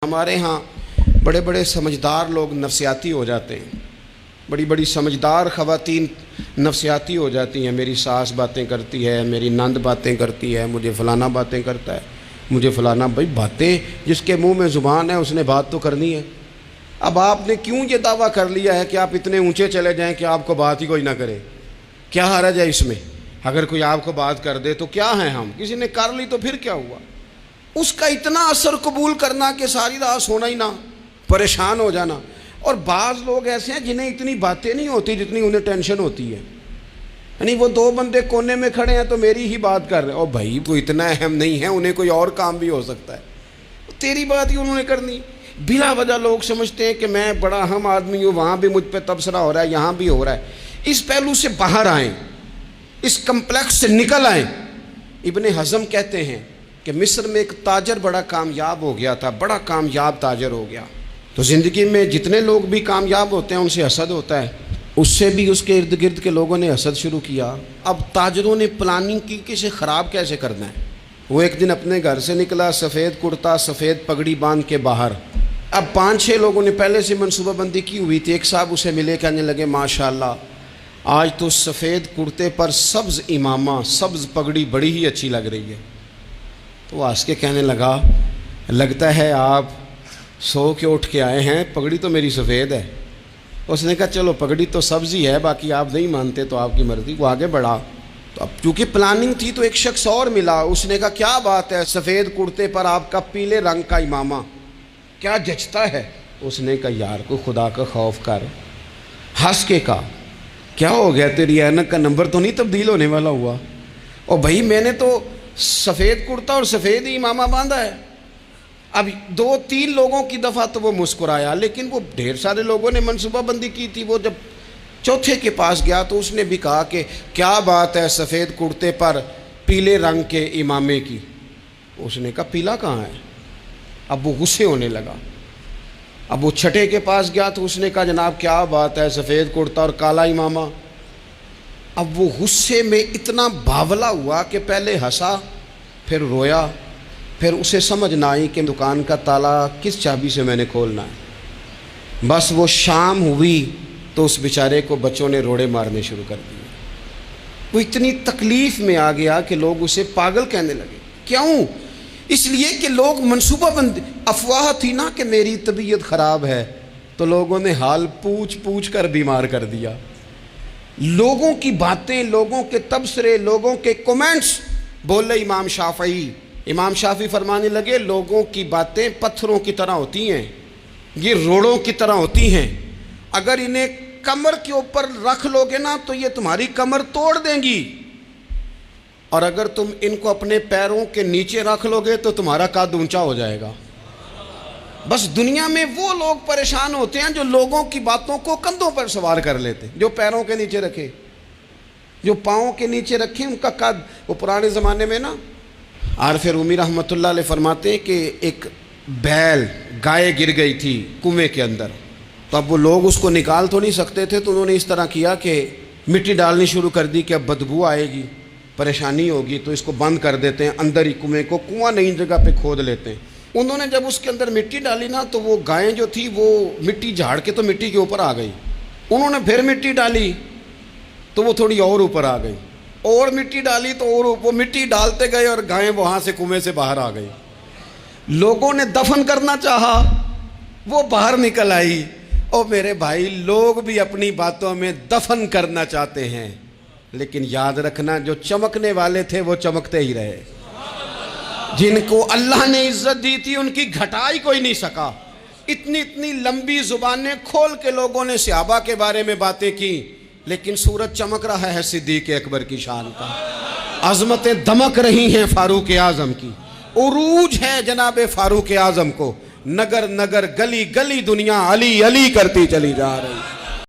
ہمارے ہاں بڑے بڑے سمجھدار لوگ نفسیاتی ہو جاتے ہیں، بڑی بڑی سمجھدار خواتین نفسیاتی ہو جاتی ہیں۔ میری ساس باتیں کرتی ہے، میری نند باتیں کرتی ہے، مجھے فلانا باتیں کرتا ہے، مجھے فلانا۔ بھائی باتیں، جس کے منہ میں زبان ہے اس نے بات تو کرنی ہے۔ اب آپ نے کیوں یہ دعویٰ کر لیا ہے کہ آپ اتنے اونچے چلے جائیں کہ آپ کو بات ہی کوئی نہ کرے؟ کیا حرج ہے اس میں؟ اگر کوئی آپ کو بات کر دے تو کیا ہیں ہم؟ کسی نے کر لی تو پھر کیا ہوا؟ اس کا اتنا اثر قبول کرنا کہ ساری رات سونا ہی نہ، پریشان ہو جانا۔ اور بعض لوگ ایسے ہیں جنہیں اتنی باتیں نہیں ہوتی جتنی انہیں ٹینشن ہوتی ہے۔ یعنی وہ دو بندے کونے میں کھڑے ہیں تو میری ہی بات کر رہے ہیں، اور بھائی وہ اتنا اہم نہیں ہے، انہیں کوئی اور کام بھی ہو سکتا ہے، تیری بات ہی انہوں نے کرنی۔ بلا وجہ لوگ سمجھتے ہیں کہ میں بڑا اہم آدمی ہوں، وہاں بھی مجھ پہ تبصرہ ہو رہا ہے، یہاں بھی ہو رہا ہے۔ اس پہلو سے باہر آئیں، اس کمپلیکس سے نکل آئیں۔ ابن حزم کہتے ہیں کہ مصر میں ایک تاجر بڑا کامیاب ہو گیا تھا، بڑا کامیاب تاجر ہو گیا۔ تو زندگی میں جتنے لوگ بھی کامیاب ہوتے ہیں ان سے حسد ہوتا ہے، اس سے بھی اس کے ارد گرد کے لوگوں نے حسد شروع کیا۔ اب تاجروں نے پلاننگ کی کہ اسے خراب کیسے کرنا ہے۔ وہ ایک دن اپنے گھر سے نکلا، سفید کرتا سفید پگڑی باندھ کے باہر۔ اب 5-6 لوگوں نے پہلے سے منصوبہ بندی کی ہوئی تھی۔ ایک صاحب اسے ملے، کہنے لگے ماشاءاللہ آج تو سفید کرتے پر سبز امامہ، سبز پگڑی بڑی ہی اچھی لگ رہی ہے۔ تو وہ ہنس کے کہنے لگا لگتا ہے آپ سو کے اٹھ کے آئے ہیں، پگڑی تو میری سفید ہے۔ اس نے کہا چلو پگڑی تو سبز ہی ہے، باقی آپ نہیں مانتے تو آپ کی مرضی۔ وہ آگے بڑھا تو اب چونکہ پلاننگ تھی تو ایک شخص اور ملا، اس نے کہا کیا بات ہے، سفید کرتے پر آپ کا پیلے رنگ کا امامہ کیا جچتا ہے؟ اس نے کہا یار کو خدا کا خوف کر۔ ہنس کے کہا کیا ہو گیا، تیری اینک کا نمبر تو نہیں تبدیل ہونے والا ہوا؟ اور بھائی میں نے تو سفید کرتا اور سفید ہی امامہ باندھا ہے۔ اب 2-3 لوگوں کی دفعہ تو وہ مسکرایا، لیکن وہ ڈھیر سارے لوگوں نے منصوبہ بندی کی تھی۔ وہ جب چوتھے کے پاس گیا تو اس نے بھی کہا کہ کیا بات ہے سفید کرتے پر پیلے رنگ کے امامے کی؟ اس نے کہا پیلا کہاں ہے؟ اب وہ غصے ہونے لگا۔ اب وہ چھٹے کے پاس گیا تو اس نے کہا جناب کیا بات ہے سفید کرتا اور کالا امامہ؟ اب وہ غصے میں اتنا باولا ہوا کہ پہلے ہنسا پھر رویا، پھر اسے سمجھ نہ آئی کہ دکان کا تالا کس چابی سے میں نے کھولنا ہے۔ بس وہ شام ہوئی تو اس بیچارے کو بچوں نے روڑے مارنے شروع کر دیے۔ وہ اتنی تکلیف میں آ گیا کہ لوگ اسے پاگل کہنے لگے۔ کیوں؟ اس لیے کہ لوگ منصوبہ بندی، افواہ تھی نا کہ میری طبیعت خراب ہے، تو لوگوں نے حال پوچھ پوچھ کر بیمار کر دیا۔ لوگوں کی باتیں، لوگوں کے تبصرے، لوگوں کے کومنٹس بولے امام شافعی۔ امام شافعی فرمانے لگے لوگوں کی باتیں پتھروں کی طرح ہوتی ہیں، یہ روڑوں کی طرح ہوتی ہیں، اگر انہیں کمر کے اوپر رکھ لو گے نا تو یہ تمہاری کمر توڑ دیں گی، اور اگر تم ان کو اپنے پیروں کے نیچے رکھ لو گے تو تمہارا قد اونچا ہو جائے گا۔ بس دنیا میں وہ لوگ پریشان ہوتے ہیں جو لوگوں کی باتوں کو کندھوں پر سوار کر لیتے، جو پیروں کے نیچے رکھے، جو پاؤں کے نیچے رکھے ان کا قد۔ وہ پرانے زمانے میں نا عارف رومی رحمۃ اللہ علیہ فرماتے ہیں کہ ایک بیل گائے گر گئی تھی کنویں کے اندر، تو اب وہ لوگ اس کو نکال تو نہیں سکتے تھے، تو انہوں نے اس طرح کیا کہ مٹی ڈالنی شروع کر دی کہ اب بدبو آئے گی، پریشانی ہوگی، تو اس کو بند کر دیتے ہیں، اندر ہی کنویں کو، کنواں نئی جگہ پہ کھود لیتے ہیں۔ انہوں نے جب اس کے اندر مٹی ڈالی نا تو وہ گائیں جو تھی وہ مٹی جھاڑ کے تو مٹی کے اوپر آ گئی۔ انہوں نے پھر مٹی ڈالی تو وہ تھوڑی اور اوپر آ گئی، اور مٹی ڈالی تو اور وہ مٹی ڈالتے گئے اور گائیں وہاں سے کنویں سے باہر آ گئی۔ لوگوں نے دفن کرنا چاہا، وہ باہر نکل آئی۔ اور میرے بھائی لوگ بھی اپنی باتوں میں دفن کرنا چاہتے ہیں، لیکن یاد رکھنا جو چمکنے والے تھے وہ چمکتے ہی رہے، جن کو اللہ نے عزت دی تھی ان کی گھٹائی کوئی نہیں سکا۔ اتنی لمبی زبانیں کھول کے لوگوں نے صحابہ کے بارے میں باتیں کی، لیکن سورج چمک رہا ہے صدیق اکبر کی شان کا، عظمتیں دمک رہی ہیں فاروق اعظم کی، عروج ہے جناب فاروق اعظم کو، نگر نگر گلی گلی دنیا علی علی کرتی چلی جا رہی۔